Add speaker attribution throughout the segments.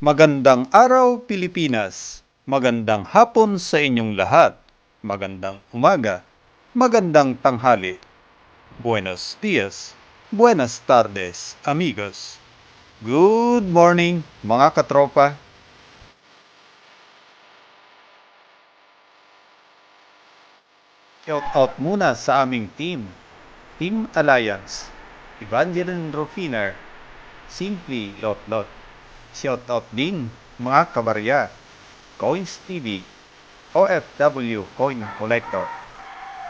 Speaker 1: Magandang araw, Pilipinas. Magandang hapon sa inyong lahat. Magandang umaga. Magandang tanghali. Buenos dias. Buenas tardes, amigos. Good morning, mga katropa. Shout out muna sa aming team. Team Alliance. Evangeline Rufiner. Simply Lot. Shout out din mga kabarya. Coins TV. OFW Coin Collector.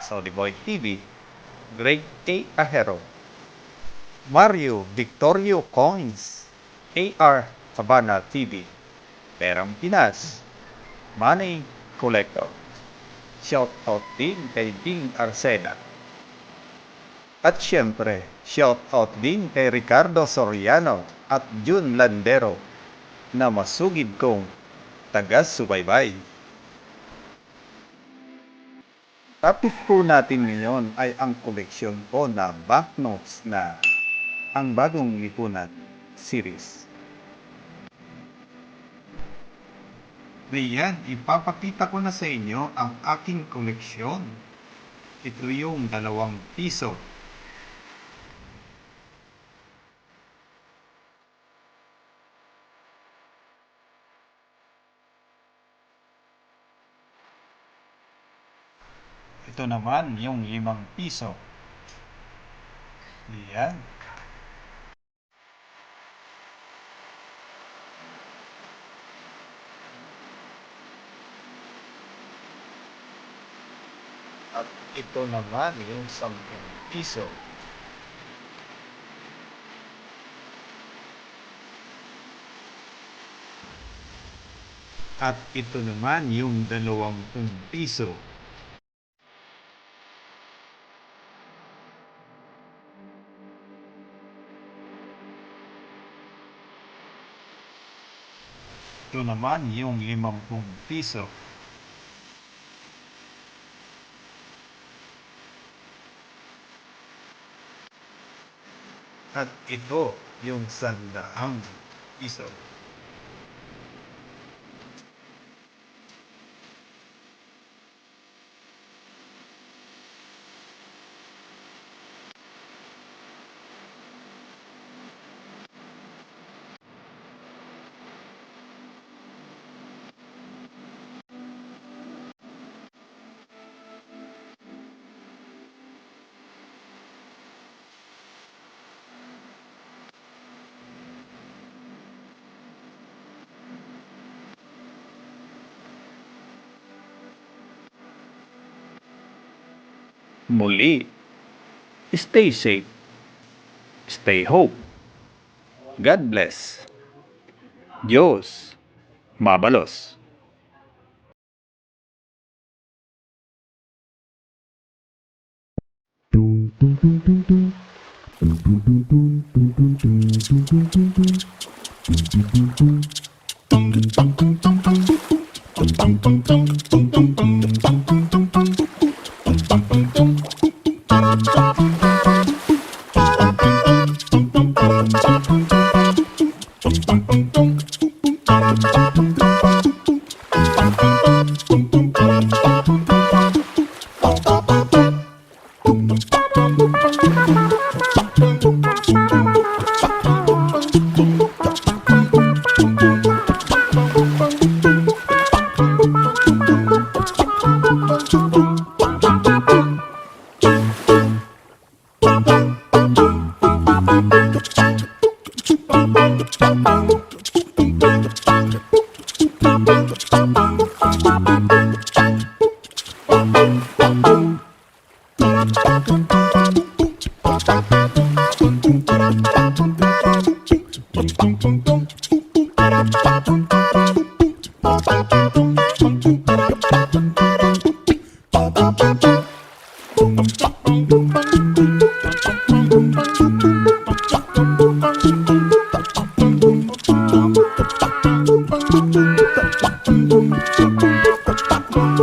Speaker 1: Saudi Boy TV. Greg A. Ahero. Mario Victorio Coins. AR Cabana TV. Perang Pinas. Money Collector. Shout out din kay Ding Arcena. At syempre, shout out din kay Ricardo Soriano at Jun Landero na masugid kong taga-subaybay. Topic po natin ngayon ay ang koleksyon ko na banknotes na ang bagong lipunan series. Diyan, ipapakita ko na sa inyo ang aking koleksyon. Ito yung 2 piso. Ito naman yung 5 piso. Diyan. At ito naman yung 10 piso. At ito naman yung 20 piso. Ito naman yung 50 piso. At ito yung 100 piso. Muli, stay safe, stay hope. God bless. Diyos mabalos.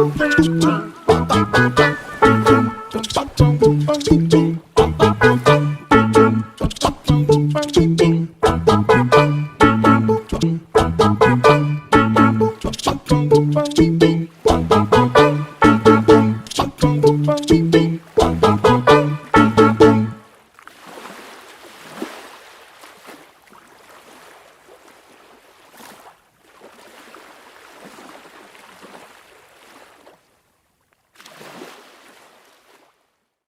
Speaker 2: Thank you.